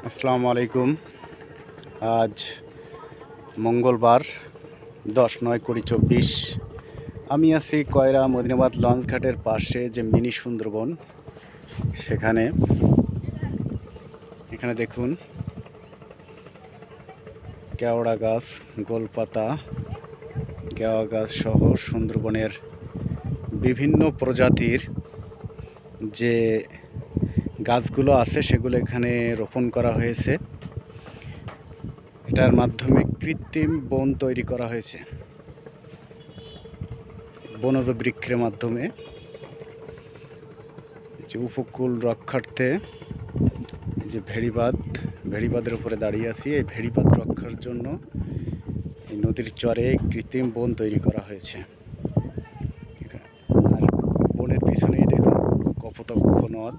আসসালামু আলাইকুম। আজ মঙ্গলবার 10/9/24। আমি আছি কয়রা মদিনাবাদ লঞ্চ ঘাটের পাশে যে মিনি সুন্দরবন সেখানে। এখানে দেখুন কেওড়া গাছ, গোলপাতা, কেওড়া গাছ সহ সুন্দরবনের বিভিন্ন প্রজাতির যে গাছগুলো আছে সেগুলো এখানে রোপণ করা হয়েছে। এটার মাধ্যমে কৃত্রিম বন তৈরি করা হয়েছে বনজ বৃক্ষের মাধ্যমে। যে উপকূল রক্ষার্থে যে ভেড়িবাঁধের উপরে দাঁড়িয়ে আছি, এই ভেড়িবাঁধ রক্ষার জন্য এই নদীর চরে কৃত্রিম বন তৈরি করা হয়েছে। আর বনের পিছনেই দেখুন কপোতাক্ষ নদ।